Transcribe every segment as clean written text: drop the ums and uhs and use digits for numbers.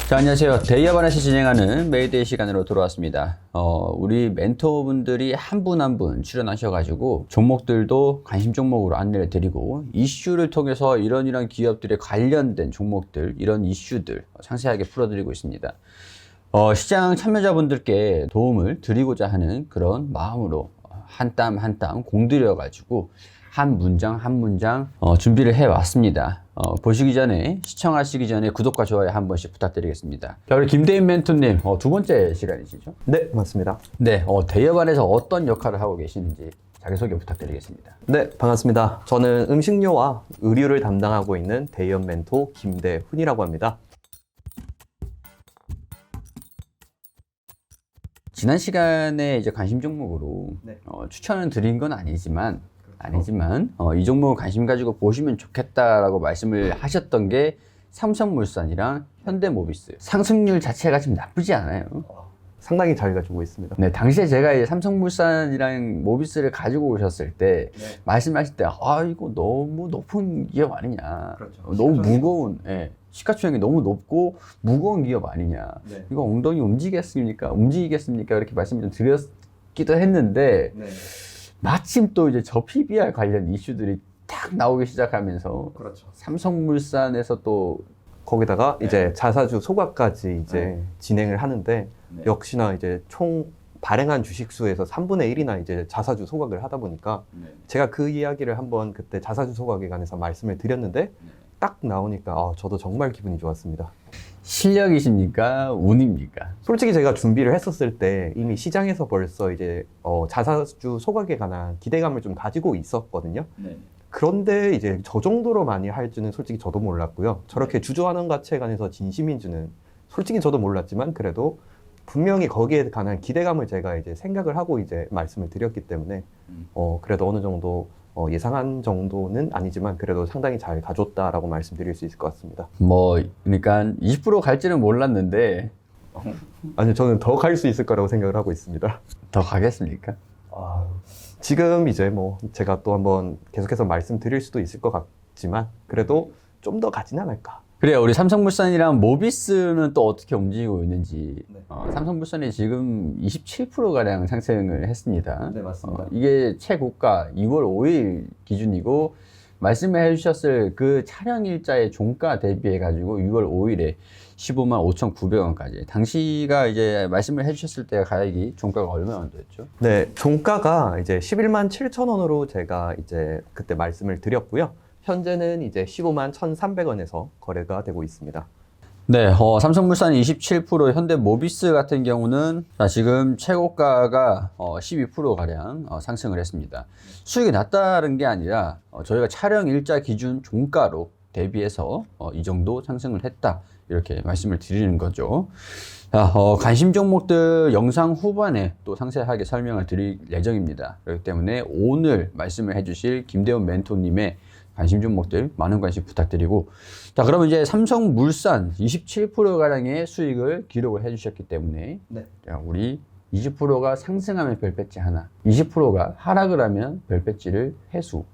자, 안녕하세요. 데이아반에서 진행하는 메이데이 시간으로 돌아왔습니다. 우리 멘토분들이 한 분 한 분 출연하셔가지고 종목들도 관심 종목으로 안내를 드리고 이슈를 통해서 이런 기업들에 관련된 종목들, 이런 이슈들 상세하게 풀어드리고 있습니다. 시장 참여자분들께 도움을 드리고자 하는 그런 마음으로 한 땀 한 땀 공들여가지고 한 문장 한 문장 준비를 해왔습니다. 보시기 전에, 시청하시기 전에 구독과 좋아요 한 번씩 부탁드리겠습니다. 자, 우리 김대인 멘토님, 두 번째 시간이시죠? 네, 맞습니다. 네, 대여반에서 어떤 역할을 하고 계시는지 자기소개 부탁드리겠습니다. 네, 반갑습니다. 저는 음식료와 의류를 담당하고 있는 대연 멘토 김대훈이라고 합니다. 지난 시간에 이제 관심 종목으로 추천을 드린 건 아니지만 이 종목을 관심 가지고 보시면 좋겠다라고 말씀을 하셨던 게 삼성물산이랑 현대모비스. 상승률 자체가 지금 나쁘지 않아요. 상당히 잘 가지고 있습니다. 네, 당시에 제가 이제 삼성물산이랑 모비스를 가지고 오셨을 때 말씀하실 때 이거 너무 높은 기업 아니냐. 그렇죠. 너무 무거운, 시가총액이 너무 높고 무거운 기업 아니냐. 이거 엉덩이 움직이겠습니까? 이렇게 말씀 좀 드렸기도 했는데 마침 또 이제 저 PBR 관련 이슈들이 딱 나오기 시작하면서 삼성물산에서 또 거기다가 이제 자사주 소각까지 이제 진행을 하는데 역시나 이제 총 발행한 주식수에서 3분의 1이나 이제 자사주 소각을 하다 보니까 제가 그 이야기를 한번 그때 자사주 소각에 관해서 말씀을 드렸는데 딱 나오니까 저도 정말 기분이 좋았습니다. 실력이십니까? 운입니까? 솔직히 제가 준비를 했었을 때 이미 시장에서 벌써 이제 자사주 소각에 관한 기대감을 좀 가지고 있었거든요. 그런데 이제 저 정도로 많이 할 줄은 솔직히 저도 몰랐고요. 저렇게 주주환원 가치에 관해서 진심인지는 솔직히 저도 몰랐지만 그래도 분명히 거기에 관한 기대감을 제가 이제 생각을 하고 이제 말씀을 드렸기 때문에 그래도 어느 정도 예상한 정도는 아니지만 그래도 상당히 잘 가졌다라고 말씀드릴 수 있을 것 같습니다. 그러니까 20% 갈지는 몰랐는데 아니요, 저는 더 갈 수 있을 거라고 생각을 하고 있습니다. 더 가겠습니까? 지금 이제 제가 또 한번 계속해서 말씀드릴 수도 있을 것 같지만 그래도 좀 더 가진 않을까. 그래요. 우리 삼성물산이랑 모비스는 또 어떻게 움직이고 있는지. 삼성물산이 지금 27%가량 상승을 했습니다. 네, 맞습니다. 이게 최고가 2월 5일 기준이고 말씀해 주셨을 그 촬영 일자의 종가 대비해 가지고 6월 5일에 15만 5,900원까지. 당시가 이제 말씀을 해 주셨을 때 가격이 종가가 얼마 정도였죠? 네, 종가가 이제 11만 7천 원으로 제가 이제 그때 말씀을 드렸고요. 현재는 이제 15만 1,300원에서 거래가 되고 있습니다. 네, 삼성물산 27%, 현대모비스 같은 경우는 지금 최고가가 12%가량 상승을 했습니다. 수익이 낮다는 게 아니라 저희가 촬영 일자 기준 종가로 대비해서 이 정도 상승을 했다. 이렇게 말씀을 드리는 거죠. 자, 관심 종목들 영상 후반에 또 상세하게 설명을 드릴 예정입니다. 그렇기 때문에 오늘 말씀을 해주실 김대훈 멘토님의 관심 종목들 많은 관심 부탁드리고, 자, 그러면 이제 삼성물산 27%가량의 수익을 기록을 해주셨기 때문에 자, 우리 20%가 상승하면 별 배지 하나, 20%가 하락을 하면 별 배지를 해수,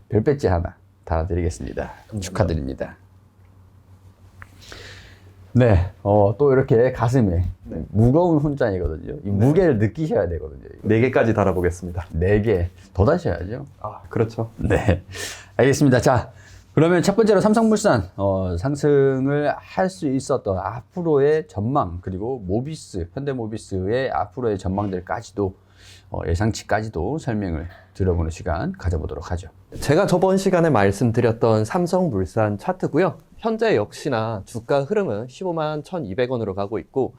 별 배지 하나 달아드리겠습니다. 축하드립니다. 네, 또 이렇게 가슴에 무거운 훈장이거든요. 이 무게를 느끼셔야 되거든요. 4개까지 달아보겠습니다. 4개 더 다셔야죠. 그렇죠. 네, 알겠습니다. 자, 그러면 첫 번째로 삼성물산 상승을 할 수 있었던 앞으로의 전망, 그리고 모비스, 현대모비스의 앞으로의 전망들까지도 예상치까지도 설명을 들어보는 시간 가져보도록 하죠. 제가 저번 시간에 말씀드렸던 삼성물산 차트고요. 현재 역시나 주가 흐름은 15만 1,200원으로 가고 있고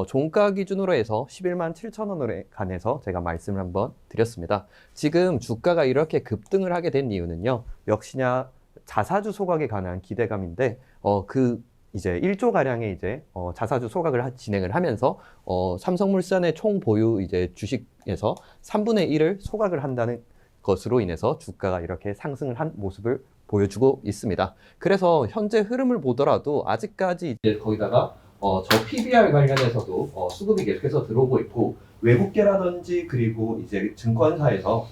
종가 기준으로 해서 11만 7천원으로 관해서 제가 말씀을 한번 드렸습니다. 지금 주가가 이렇게 급등을 하게 된 이유는요. 역시나 자사주 소각에 관한 기대감인데 이제 1조 가량의 이제 자사주 소각을 진행을 하면서 삼성물산의 총 보유 이제 주식에서 3분의 1을 소각을 한다는 것으로 인해서 주가가 이렇게 상승을 한 모습을 보여주고 있습니다. 그래서 현재 흐름을 보더라도 아직까지 이제 거기다가 저 PBR 관련해서도 수급이 계속해서 들어오고 있고 외국계라든지 그리고 이제 증권사에서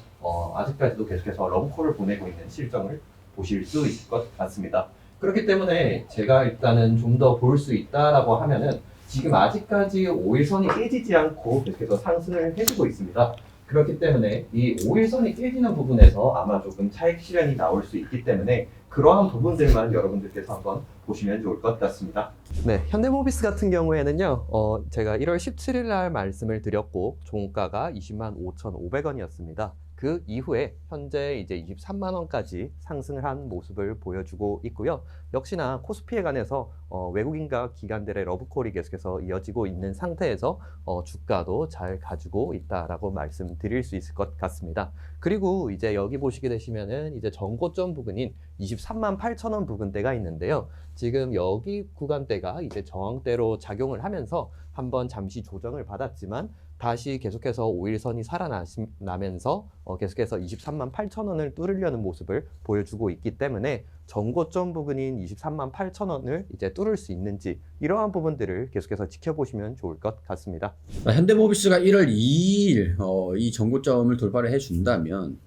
아직까지도 계속해서 럼콜을 보내고 있는 실정을 보실 수 있을 것 같습니다. 그렇기 때문에 제가 일단은 좀 더 볼 수 있다라고 하면은 지금 아직까지 5일선이 깨지지 않고 계속해서 상승을 해주고 있습니다. 그렇기 때문에 이 5일선이 깨지는 부분에서 아마 조금 차익 실현이 나올 수 있기 때문에 그러한 부분들만 여러분들께서 한번 보시면 좋을 것 같습니다. 네, 현대모비스 같은 경우에는요, 제가 1월 17일 날 말씀을 드렸고 종가가 20만 5,500원이었습니다. 그 이후에 현재 이제 23만 원까지 상승을 한 모습을 보여주고 있고요. 역시나 코스피에 관해서 외국인과 기관들의 러브콜이 계속해서 이어지고 있는 상태에서 주가도 잘 가지고 있다라고 말씀드릴 수 있을 것 같습니다. 그리고 이제 여기 보시게 되시면은 이제 전고점 부근인 23만 8천 원 부근대가 있는데요. 지금 여기 구간대가 이제 저항대로 작용을 하면서 한번 잠시 조정을 받았지만 다시 계속해서 5일선이 살아나면서 계속해서 23만 8천 원을 뚫으려는 모습을 보여주고 있기 때문에 전고점 부근인 23만 8천 원을 이제 뚫을 수 있는지 이러한 부분들을 계속해서 지켜보시면 좋을 것 같습니다. 현대모비스가 1월 2일 이 전고점을 돌파를 해준다면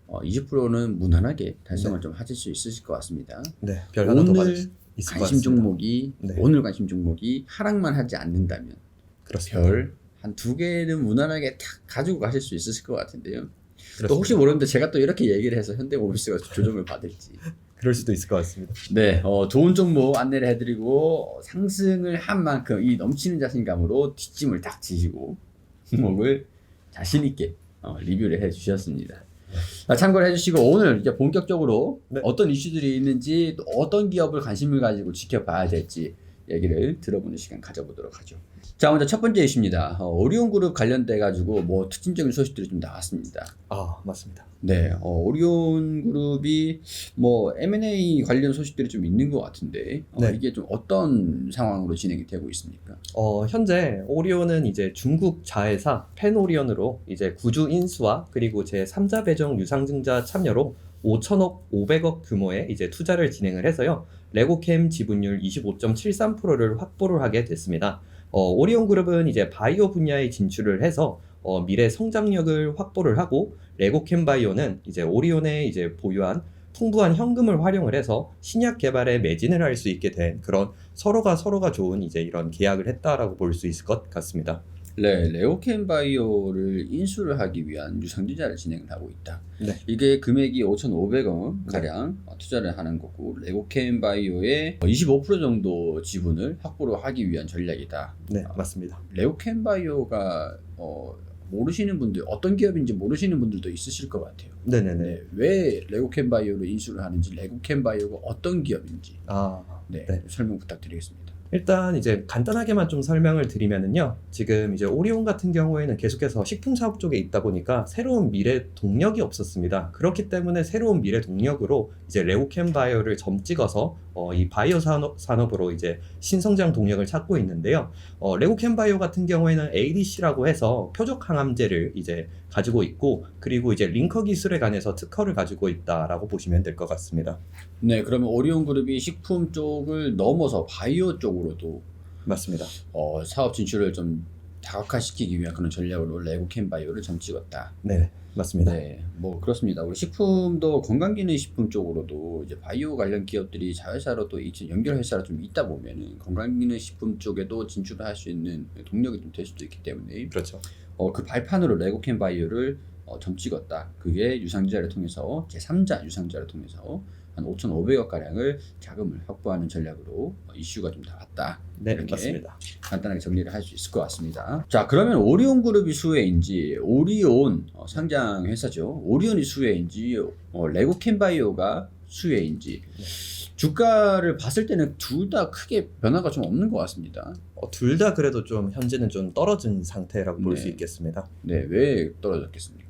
20%는 무난하게 달성을 좀 하실 수 있으실 것 같습니다. 네, 오늘 관심 종목이 오늘 관심 종목이 하락만 하지 않는다면 별 한 두 개는 무난하게 탁 가지고 가실 수 있으실 것 같은데요. 그렇습니다. 또 혹시 모르는데 제가 또 이렇게 얘기를 해서 현대모비스가 조정을 받을지 그럴 수도 있을 것 같습니다. 네, 좋은 종목 안내를 해드리고 상승을 한 만큼 이 넘치는 자신감으로 뒷짐을 딱 지시고 종목을 자신 있게 리뷰를 해주셨습니다. 참고를 해주시고 오늘 이제 본격적으로 어떤 이슈들이 있는지 또 어떤 기업을 관심을 가지고 지켜봐야 될지 얘기를 들어보는 시간 가져보도록 하죠. 자, 먼저 첫 번째 이슈입니다. 오리온그룹 관련돼 가지고 뭐 특징적인 소식들이 좀 나왔습니다. 아, 맞습니다. 네, 오리온그룹이 뭐 M&A 관련 소식들이 좀 있는 것 같은데 이게 좀 어떤 상황으로 진행이 되고 있습니까? 현재 오리온은 이제 중국 자회사 펜오리온으로 이제 구주 인수와 그리고 제 3자 배정 유상증자 참여로 5천억 500억 규모의 이제 투자를 진행을 해서요. 레고캠 지분율 25.73%를 확보를 하게 됐습니다. 오리온 그룹은 이제 바이오 분야에 진출을 해서 미래 성장력을 확보를 하고 레고캠 바이오는 이제 오리온의 이제 보유한 풍부한 현금을 활용을 해서 신약 개발에 매진을 할 수 있게 된 그런 서로가 좋은 이제 이런 계약을 했다라고 볼 수 있을 것 같습니다. 네, 레고캠 바이오를 인수를 하기 위한 유상증자를 진행을 하고 있다. 네. 이게 금액이 5,500원 가량 투자를 하는 거고 레고캠 바이오의 25% 정도 지분을 확보를 하기 위한 전략이다. 네, 맞습니다. 레고캠 바이오가 모르시는 분들 어떤 기업인지 모르시는 분들도 있으실 것 같아요. 네네네. 네, 왜 레고캠 바이오를 인수를 하는지 레고캠 바이오가 어떤 기업인지 네. 설명 부탁드리겠습니다. 일단 이제 간단하게만 좀 설명을 드리면은요. 지금 이제 오리온 같은 경우에는 계속해서 식품 사업 쪽에 있다 보니까 새로운 미래 동력이 없었습니다. 그렇기 때문에 새로운 미래 동력으로 이제 레고캠 바이오를 점찍어서 이 바이오 산업으로 이제 신성장 동력을 찾고 있는데요. 레고캠 바이오 같은 경우에는 ADC라고 해서 표적 항암제를 이제 가지고 있고 그리고 이제 링커 기술에 관해서 특허를 가지고 있다라고 보시면 될 것 같습니다. 네, 그러면 오리온 그룹이 식품 쪽을 넘어서 바이오 쪽으로도 맞습니다. 사업 진출을 좀 다각화시키기 위한 그런 전략으로 레고캠 바이오를 점찍었다. 네, 맞습니다. 네, 뭐 그렇습니다. 우리 식품도 건강기능식품 쪽으로도 이제 바이오 관련 기업들이 자회사로 또 연결 회사로 좀 있다 보면은 건강기능식품 쪽에도 진출을 할 수 있는 동력이 좀 될 수도 있기 때문에 그렇죠. 그 발판으로 레고캠 바이오를 점찍었다. 그게 유상증자를 통해서 제3자 유상증자를 통해서 한 5,500억 가량을 자금을 확보하는 전략으로 이슈가 좀 나왔다. 네, 이렇게 맞습니다. 간단하게 정리를 할 수 있을 것 같습니다. 자, 그러면 오리온 그룹이 수혜인지 오리온 상장 회사죠. 오리온이 수혜인지 레고캠 바이오가 수혜인지 주가를 봤을 때는 둘 다 크게 변화가 좀 없는 것 같습니다. 둘 다 그래도 좀 현재는 좀 떨어진 상태라고 볼 수 네. 있겠습니다. 네, 왜 떨어졌겠습니까?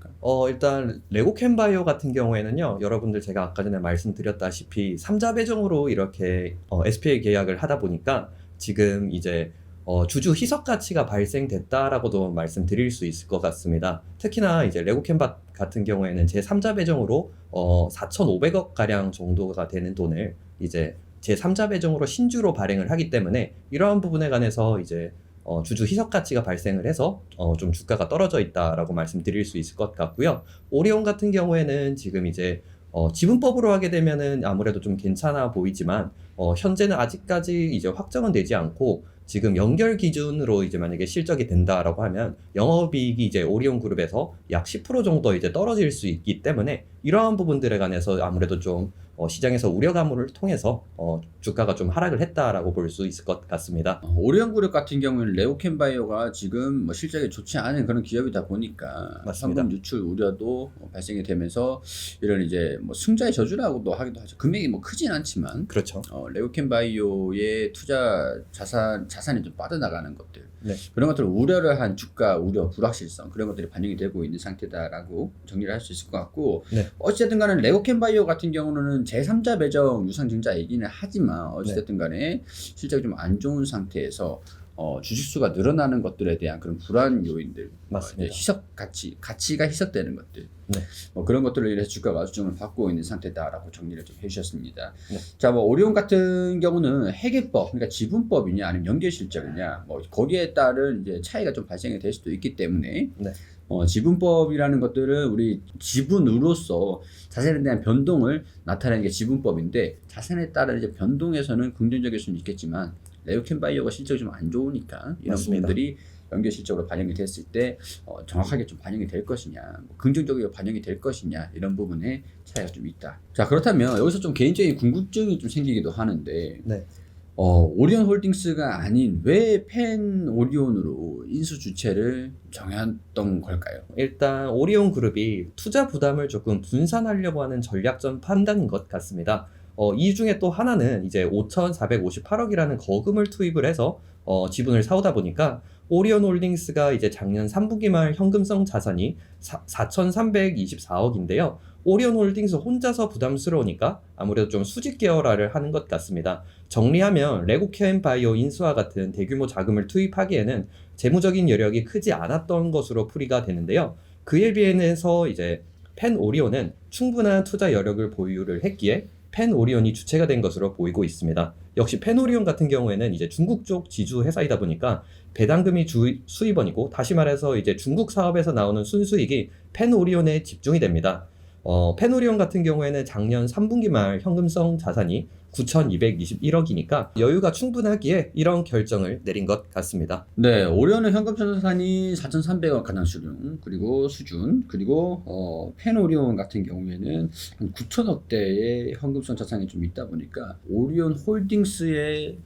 일단 레고캠 바이오 같은 경우에는요. 여러분들 제가 아까 전에 말씀드렸다시피 3자 배정으로 이렇게 SPA 계약을 하다 보니까 지금 이제 주주 희석 가치가 발생됐다라고도 말씀드릴 수 있을 것 같습니다. 특히나 이제 레고캠 같은 경우에는 제 3자 배정으로 4,500억 가량 정도가 되는 돈을 이제 제 3자 배정으로 신주로 발행을 하기 때문에 이러한 부분에 관해서 이제 주주 희석 가치가 발생을 해서 좀 주가가 떨어져 있다라고 말씀드릴 수 있을 것 같고요. 오리온 같은 경우에는 지금 이제 지분법으로 하게 되면은 아무래도 좀 괜찮아 보이지만 현재는 아직까지 이제 확정은 되지 않고 지금 연결 기준으로 이제 만약에 실적이 된다라고 하면 영업이익이 이제 오리온 그룹에서 약 10% 정도 이제 떨어질 수 있기 때문에 이러한 부분들에 관해서 아무래도 좀 시장에서 우려감을 통해서 주가가 좀 하락을 했다라고 볼 수 있을 것 같습니다. 오리온그룹 같은 경우에는 레오캔바이오가 지금 뭐 실적이 좋지 않은 그런 기업이다 보니까 맞습니다. 현금 유출 우려도 발생이 되면서 이런 이제 뭐 승자의 저주라고도 하기도 하죠. 금액이 뭐 크진 않지만 그렇죠. 레오캔바이오의 투자 자산이 좀 빠져나가는 것들, 네. 그런 것들을 우려를 한 주가 우려, 불확실성, 그런 것들이 반영이 되고 있는 상태다라고 정리를 할 수 있을 것 같고, 네. 어찌됐든 간에 레오캔바이오 같은 경우는 제3자 배정 유상증자이기는 하지만 어찌됐든 간에 실적이 좀 안 좋은 상태에서 주식수가 늘어나는 것들에 대한 그런 불안 요인들, 맞습니다. 이제 희석 가치가 희석되는 것들, 네. 그런 것들로 인해서 주가가 수정을 받고 있는 상태다라고 정리를 좀 해주셨습니다. 네. 자, 뭐 오리온 같은 경우는 회계법, 그러니까 지분법이냐 아니면 연결실적이냐, 뭐 거기에 따른 이제 차이가 좀 발생이 될 수도 있기 때문에. 네. 지분법이라는 것들은 우리 지분으로서 자산에 대한 변동을 나타내는 게 지분법인데, 자산에 따른 이제 변동에서는 긍정적일 수는 있겠지만 레오캔바이오가 실적이 좀 안 좋으니까 이런 맞습니다. 부분들이 연결 실적으로 반영이 됐을 때 정확하게 좀 반영이 될 것이냐, 뭐 긍정적으로 반영이 될 것이냐, 이런 부분에 차이가 좀 있다. 자, 그렇다면 여기서 좀 개인적인 궁금증이 좀 생기기도 하는데, 네. 오리온 홀딩스가 아닌 왜 펜 오리온으로 인수 주체를 정했던 걸까요? 일단 오리온 그룹이 투자 부담을 조금 분산하려고 하는 전략적 판단인 것 같습니다. 이 중에 또 하나는 이제 5,458억이라는 거금을 투입을 해서 지분을 사오다 보니까 오리온 홀딩스가 이제 작년 3분기 말 현금성 자산이 4,324억인데요. 오리온 홀딩스 혼자서 부담스러우니까 아무래도 좀 수직 계열화를 하는 것 같습니다. 정리하면 레고캔바이오 인수와 같은 대규모 자금을 투입하기에는 재무적인 여력이 크지 않았던 것으로 풀이가 되는데요. 그에 비해서 이제 펜 오리온은 충분한 투자 여력을 보유를 했기에 펜 오리온이 주체가 된 것으로 보이고 있습니다. 역시 펜 오리온 같은 경우에는 이제 중국 쪽 지주 회사이다 보니까 배당금이 수입원이고, 다시 말해서 이제 중국 사업에서 나오는 순수익이 펜 오리온에 집중이 됩니다. 펜 오리온 같은 경우에는 작년 3분기 말 현금성 자산이 9,221억이니까 여유가 충분하기에 이런 결정을 내린 것 같습니다. 네, 오리온은 현금성 자산이 4,300억 가장 수준, 그리고 펜 오리온 같은 경우에는 한 9천억대의 현금성 자산이 좀 있다 보니까 오리온 홀딩스의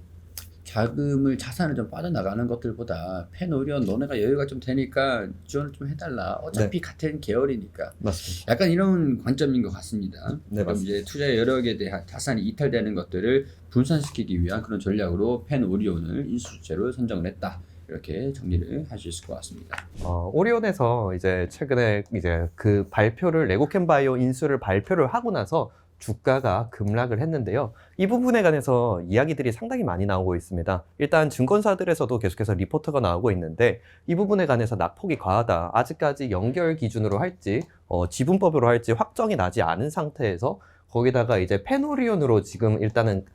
자산을 좀 빠져나가는 것들보다 펜 오리온 너네가 여유가 좀 되니까 지원을 좀 해달라. 어차피 같은 계열이니까. 맞습니다. 약간 이런 관점인 것 같습니다. 네, 그럼 맞습니다. 이제 투자 여력에 대한 자산이 이탈되는 것들을 분산시키기 위한 그런 전략으로 펜 오리온을 인수주체로 선정을 했다. 이렇게 정리를 할 수 있을 것 같습니다. 오리온에서 이제 최근에 이제 그 발표를 레고캔바이오 인수를 발표를 하고 나서 주가가 급락을 했는데요. 이 부분에 관해서 이야기들이 상당히 많이 나오고 있습니다. 일단 증권사들에서도 계속해서 리포트가 나오고 있는데, 이 부분에 관해서 낙폭이 과하다, 아직까지 연결 기준으로 할지 지분법으로 할지 확정이 나지 않은 상태에서, 거기다가 이제 펜 오리온으로 지금 일단은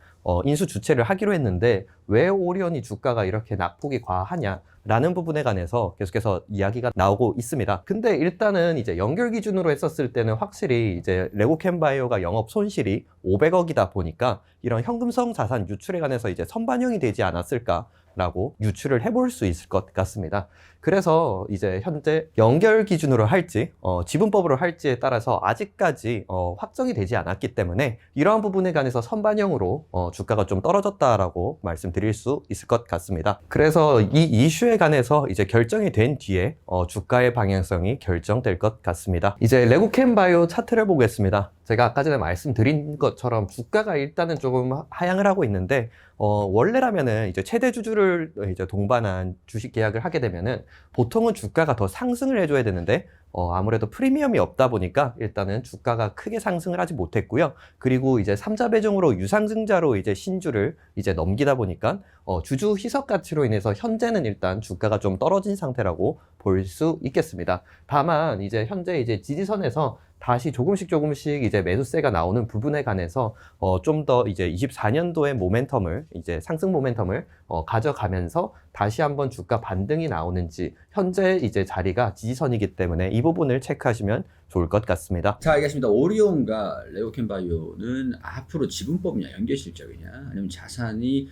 인수 주체를 하기로 했는데 왜 오리온이 주가가 이렇게 낙폭이 과하냐 라는 부분에 관해서 계속해서 이야기가 나오고 있습니다. 근데 일단은 이제 연결 기준으로 했었을 때는 확실히 이제 레고캔바이오가 영업 손실이 500억이다 보니까 이런 현금성 자산 유출에 관해서 이제 선반영이 되지 않았을까라고 유출을 해볼 수 있을 것 같습니다. 그래서 이제 현재 연결 기준으로 할지 지분법으로 할지에 따라서 아직까지 확정이 되지 않았기 때문에 이러한 부분에 관해서 선반영으로 주가가 좀 떨어졌다라고 말씀드릴 수 있을 것 같습니다. 그래서 이 이슈에 관해서 이제 결정이 된 뒤에 주가의 방향성이 결정될 것 같습니다. 이제 레고캔바이오 차트를 보겠습니다. 제가 아까 전에 말씀드린 것처럼 주가가 일단은 조금 하향을 하고 있는데, 원래라면은 이제 최대 주주를 이제 동반한 주식 계약을 하게 되면은 보통은 주가가 더 상승을 해줘야 되는데, 아무래도 프리미엄이 없다 보니까 일단은 주가가 크게 상승을 하지 못했고요. 그리고 이제 3자 배정으로 유상증자로 이제 신주를 이제 넘기다 보니까 주주 희석 가치로 인해서 현재는 일단 주가가 좀 떨어진 상태라고 볼 수 있겠습니다. 다만 이제 현재 이제 지지선에서 다시 조금씩 이제 매수세가 나오는 부분에 관해서 좀 더 이제 24년도의 모멘텀을 이제 상승 모멘텀을 가져가면서 다시 한번 주가 반등이 나오는지 현재 이제 자리가 지지선이기 때문에 이 부분을 체크하시면 좋을 것 같습니다. 자, 알겠습니다. 오리온과 레고캠바이오는 앞으로 지분법이냐, 연계 실적이냐, 아니면 자산이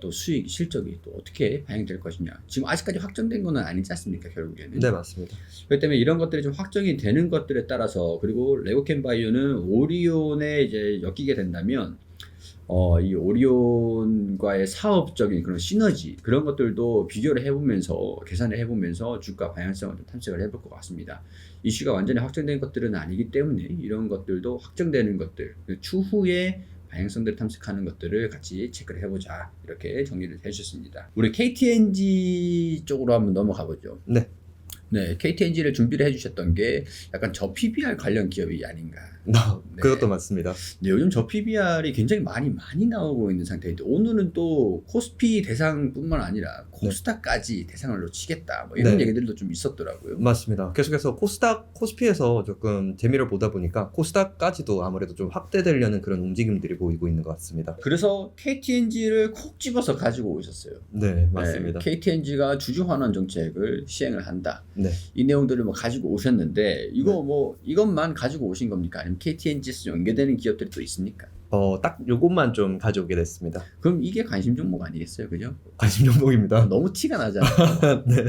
또 수익, 실적이 또 어떻게 반영될 것이냐. 지금 아직까지 확정된 건 아니지 않습니까, 결국에는. 네, 맞습니다. 그렇기 때문에 이런 것들이 좀 확정이 되는 것들에 따라서, 그리고 레고캠바이오는 오리온에 이제 엮이게 된다면 이 오리온과의 사업적인 그런 시너지, 그런 것들도 비교를 해보면서, 계산을 해보면서 주가 방향성을 좀 탐색을 해볼 것 같습니다. 이슈가 완전히 확정된 것들은 아니기 때문에 이런 것들도 확정되는 것들, 추후에 방향성들을 탐색하는 것들을 같이 체크를 해보자, 이렇게 정리를 해주셨습니다. 우리 KTNG 쪽으로 한번 넘어가 보죠. 네. 네, KTNG를 준비를 해주셨던 게 약간 저 PBR 관련 기업이 아닌가. 그것도 맞습니다. 네, 요즘 저 PBR이 굉장히 많이 나오고 있는 상태인데, 오늘은 또 코스피 대상뿐만 아니라 코스닥까지 대상을 놓치겠다, 뭐 이런 네. 얘기들도 좀 있었더라고요. 맞습니다. 계속해서 코스피에서 조금 재미를 보다 보니까 코스닥까지도 아무래도 좀 확대되려는 그런 움직임들이 보이고 있는 것 같습니다. 그래서 KTNG를 콕 집어서 가지고 오셨어요. 네, 맞습니다. KTNG가 주주 환원 정책을 시행을 한다. 네. 이 내용들을 뭐 가지고 오셨는데, 이거 뭐 이것만 가지고 오신 겁니까? 아니면 KTNG에서 연계되는 기업들이 또 있습니까? 딱 요것만 좀 가져오게 됐습니다. 그럼 이게 관심 종목 아니겠어요, 그죠? 관심 종목입니다. 너무 티가 나잖아요. 네.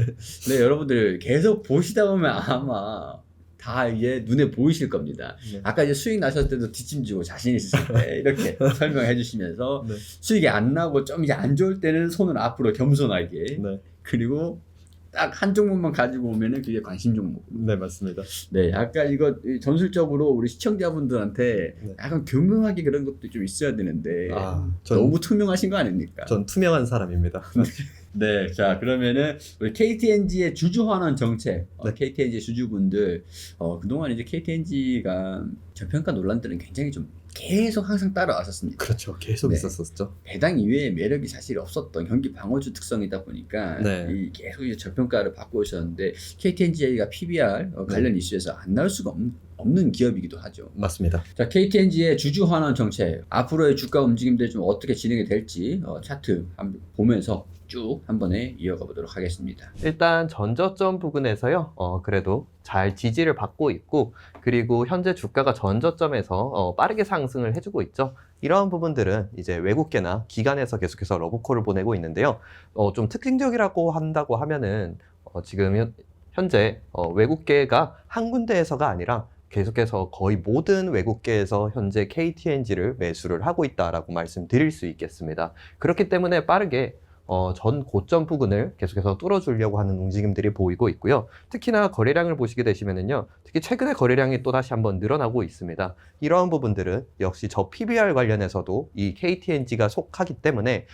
네, 여러분들 계속 보시다 보면 아마 다 이게 눈에 보이실 겁니다. 네. 아까 이제 수익 나셨을 때도 뒷짐지고 자신 있으실 때 이렇게 설명해 주시면서, 네. 수익이 안 나고 좀 이제 안 좋을 때는 손을 앞으로 겸손하게, 네. 그리고 딱 한 종목만 가지고 오면은 그게 관심 종목. 네, 맞습니다. 네, 약간 이거 전술적으로 우리 시청자분들한테 네. 약간 교묘하게 그런 것도 좀 있어야 되는데, 전 너무 투명하신 거 아닙니까? 투명한 사람입니다. 네, 자, 그러면은 우리 KTNG의 주주 환원 정책, 네. KTNG 주주분들, 그동안 이제 KTNG가 저평가 논란들은 굉장히 좀 계속 항상 따라왔었습니다. 그렇죠. 계속 네. 있었었죠. 배당 이외에 매력이 사실 없었던 경기 방어주 특성이다 보니까 네. 이 계속 이제 저평가를 받고 오셨는데, KTNG가 PBR 관련 이슈에서 안 나올 수가 없는 기업이기도 하죠. 맞습니다. 자, KTNG의 주주 환원 정책, 앞으로의 주가 움직임들이 좀 어떻게 진행이 될지 차트 한번 보면서 쭉 한 번에 이어가 보도록 하겠습니다. 일단 전저점 부근에서요, 그래도 잘 지지를 받고 있고, 그리고 현재 주가가 전저점에서 빠르게 상승을 해주고 있죠. 이러한 부분들은 이제 외국계나 기관에서 계속해서 러브콜을 보내고 있는데요. 좀 특징적이라고 한다고 하면은 지금 현재 외국계가 한 군데에서가 아니라 계속해서 거의 모든 외국계에서 현재 KTNG를 매수를 하고 있다라고 말씀드릴 수 있겠습니다. 그렇기 때문에 빠르게 전 고점 부근을 계속해서 뚫어주려고 하는 움직임들이 보이고 있고요. 특히나 거래량을 보시게 되시면은요, 특히 최근에 거래량이 또 다시 한번 늘어나고 있습니다. 이러한 부분들은 역시 저 PBR 관련해서도 이 KTNG가 속하기 때문에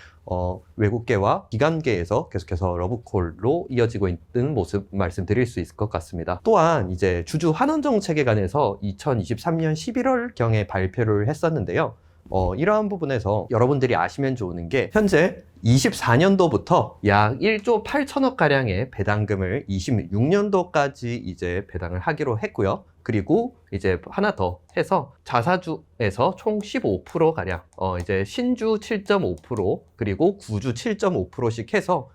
외국계와 기관계에서 계속해서 러브콜로 이어지고 있는 모습 말씀드릴 수 있을 것 같습니다. 또한 이제 주주 환원 정책에 관해서 2023년 11월경에 발표를 했었는데요. 이러한 부분에서 여러분들이 아시면 좋은 게, 현재 24년도부터 약 1조 8천억 가량의 배당금을 26년도까지 이제 배당을 하기로 했고요. 그리고 이제 하나 더 해서 자사주에서 총 15% 가량, 이제 신주 7.5%, 그리고 구주 7.5%씩 해서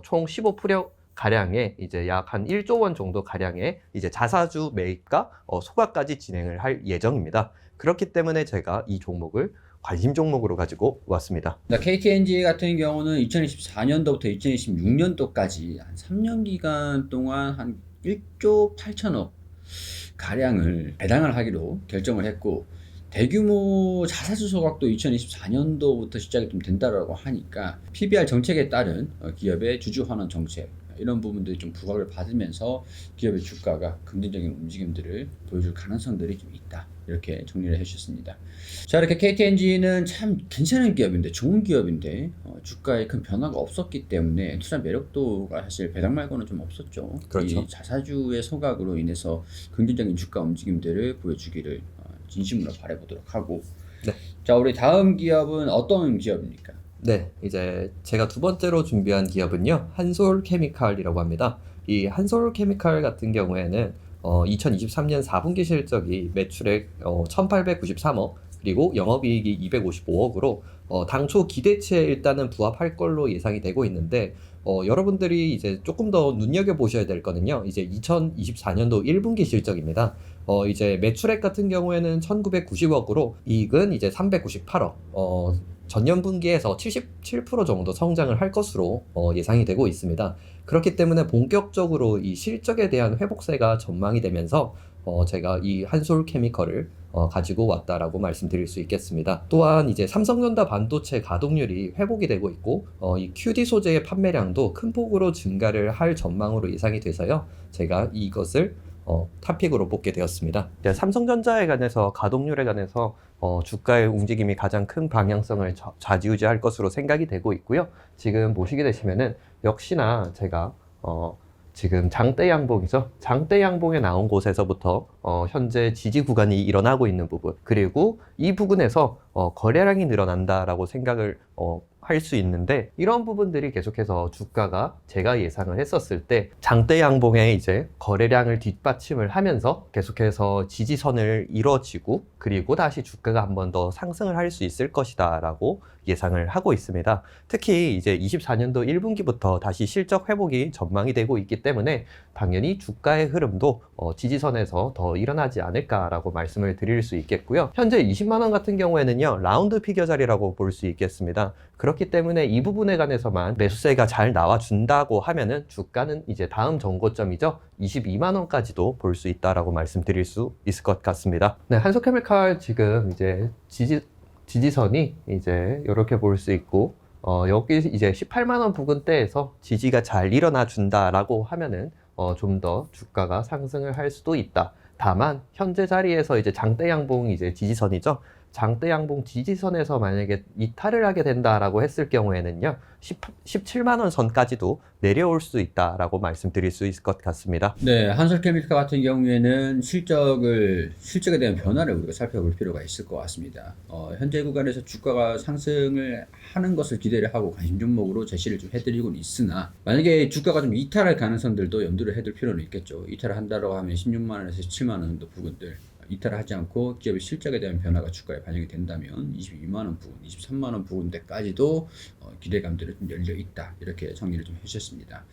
총 15% 가량의 이제 약 한 1조 원 정도 가량의 이제 자사주 매입과 소각까지 진행을 할 예정입니다. 그렇기 때문에 제가 이 종목을 관심 종목으로 가지고 왔습니다. KTNG 같은 경우는 2024년도부터 2026년도까지 한 3년 기간 동안 한 1조 8천억 가량을 배당을 하기로 결정을 했고, 대규모 자사주 소각도 2024년도부터 시작이 좀 된다라고 하니까 PBR 정책에 따른 기업의 주주 환원 정책, 이런 부분들이 좀 부각을 받으면서 기업의 주가가 긍정적인 움직임들을 보여줄 가능성들이 좀 있다, 이렇게 정리를 해주셨습니다. 자, 이렇게 KTNG는 참 괜찮은 기업인데, 좋은 기업인데 주가에 큰 변화가 없었기 때문에 투자 매력도가 사실 배당 말고는 좀 없었죠. 그렇죠. 이 자사주의 소각으로 인해서 긍정적인 주가 움직임들을 보여주기를 진심으로 바라보도록 하고, 네. 자, 우리 다음 기업은 어떤 기업입니까? 네, 이제 제가 두 번째로 준비한 기업은요, 한솔케미칼이라고 합니다. 이 한솔케미칼 같은 경우에는 2023년 4분기 실적이 매출액 1,893억, 그리고 영업이익이 255억으로 당초 기대치에 일단은 부합할 걸로 예상이 되고 있는데 여러분들이 이제 조금 더 눈여겨보셔야 될 거는요. 이제 2024년도 1분기 실적입니다. 이제 매출액 같은 경우에는 1990억으로 이익은 이제 398억. 전년 분기에서 77% 정도 성장을 할 것으로 예상이 되고 있습니다. 그렇기 때문에 본격적으로 이 실적에 대한 회복세가 전망이 되면서 제가 이 한솔케미컬을 가지고 왔다라고 말씀드릴 수 있겠습니다. 또한 이제 삼성전자 반도체 가동률이 회복이 되고 있고 이 QD 소재의 판매량도 큰 폭으로 증가를 할 전망으로 예상이 돼서요. 제가 이것을 탑픽으로 뽑게 되었습니다. 삼성전자에 관해서 가동률에 관해서 주가의 움직임이 가장 큰 방향성을 좌지우지할 것으로 생각이 되고 있고요. 지금 보시게 되시면은 역시나 제가 지금 장대 양봉이죠. 장대 양봉에 나온 곳에서부터 현재 지지 구간이 일어나고 있는 부분, 그리고 이 부분에서 거래량이 늘어난다라고 생각을 할 수 있는데, 이런 부분들이 계속해서 주가가 제가 예상을 했었을 때 장대 양봉에 이제 거래량을 뒷받침을 하면서 계속해서 지지선을 이뤄지고, 그리고 다시 주가가 한 번 더 상승을 할 수 있을 것이다 라고 예상을 하고 있습니다. 특히 이제 24년도 1분기부터 다시 실적 회복이 전망이 되고 있기 때문에 당연히 주가의 흐름도 지지선에서 더 일어나지 않을까라고 말씀을 드릴 수 있겠고요. 현재 20만 원 같은 경우에는요, 라운드 피겨 자리라고 볼 수 있겠습니다. 그렇기 때문에 이 부분에 관해서만 매수세가 잘 나와준다고 하면은 주가는 이제 다음 정고점이죠, 22만 원까지도 볼 수 있다라고 말씀드릴 수 있을 것 같습니다. 네, 한솔케미칼 지금 이제 지지선이 이제 이렇게 볼 수 있고, 여기 이제 18만 원 부근대에서 지지가 잘 일어나 준다라고 하면은 좀 더 주가가 상승을 할 수도 있다. 다만 현재 자리에서 이제 장대 양봉 이제 지지선이죠. 장대 양봉 지지선에서 만약에 이탈을 하게 된다라고 했을 경우에는요, 17만 원 선까지도 내려올 수 있다라고 말씀드릴 수 있을 것 같습니다. 네, 한솔케미칼 같은 경우에는 실적에 대한 변화를 우리가 살펴볼 필요가 있을 것 같습니다. 현재 구간에서 주가가 상승을 하는 것을 기대를 하고 관심 종목으로 제시를 좀 해드리고는 있으나, 만약에 주가가 좀 이탈할 가능성들도 염두를 해둘 필요는 있겠죠. 이탈을 한다고 하면 16만 원에서 17만 원 정도 부분들, 이탈을 하지 않고 기업의 실적에 대한 변화가 주가에 반영이 된다면 22만 원 부분, 23만 원 부분대까지도 기대감들은 좀 열려 있다, 이렇게 정리를 좀 해주셨습니다.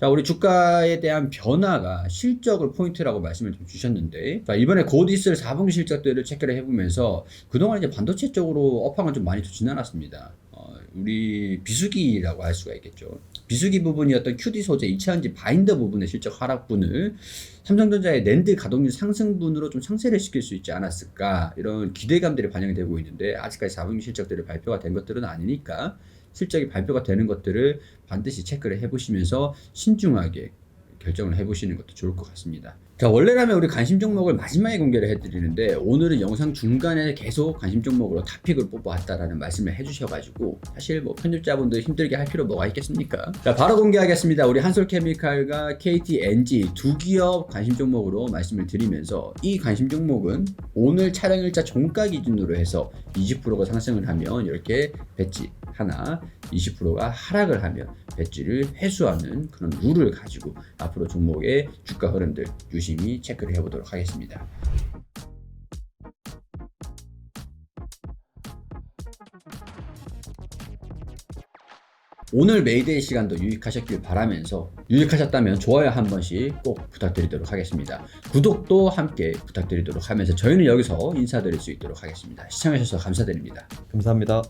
자, 우리 주가에 대한 변화가 실적을 포인트라고 말씀을 좀 주셨는데, 자, 이번에 곧 있을 4분기 실적들을 체크를 해보면서 그동안 이제 반도체 쪽으로 업황은 좀 많이 좀 지나갔습니다. 우리 비수기라고 할 수가 있겠죠. 비수기 부분이 어떤 QD 소재, 이차전지 바인더 부분의 실적 하락분을 삼성전자의 낸드 가동률 상승분으로 좀 상쇄를 시킬 수 있지 않았을까, 이런 기대감들이 반영이 되고 있는데, 아직까지 4분기 실적들이 발표가 된 것들은 아니니까 실적이 발표가 되는 것들을 반드시 체크를 해보시면서 신중하게 결정을 해보시는 것도 좋을 것 같습니다. 자, 원래라면 우리 관심 종목을 마지막에 공개를 해드리는데, 오늘은 영상 중간에 계속 관심 종목으로 탑픽을 뽑아왔다라는 말씀을 해주셔가지고 사실 뭐 편집자분들 힘들게 할 필요 뭐가 있겠습니까? 자, 바로 공개하겠습니다. 우리 한솔케미칼과 KTNG 두 기업 관심 종목으로 말씀을 드리면서, 이 관심 종목은 오늘 촬영일자 종가 기준으로 해서 20%가 상승을 하면 이렇게 배지 하나, 20%가 하락을 하면 배지를 회수하는 그런 룰을 가지고 앞으로 종목의 주가 흐름들 유심히 체크를 해보도록 하겠습니다. 오늘 메이데이 시간도 유익하셨길 바라면서, 유익하셨다면 좋아요 한 번씩 꼭 부탁드리도록 하겠습니다. 구독도 함께 부탁드리도록 하면서 저희는 여기서 인사드릴 수 있도록 하겠습니다. 시청해주셔서 감사드립니다. 감사합니다.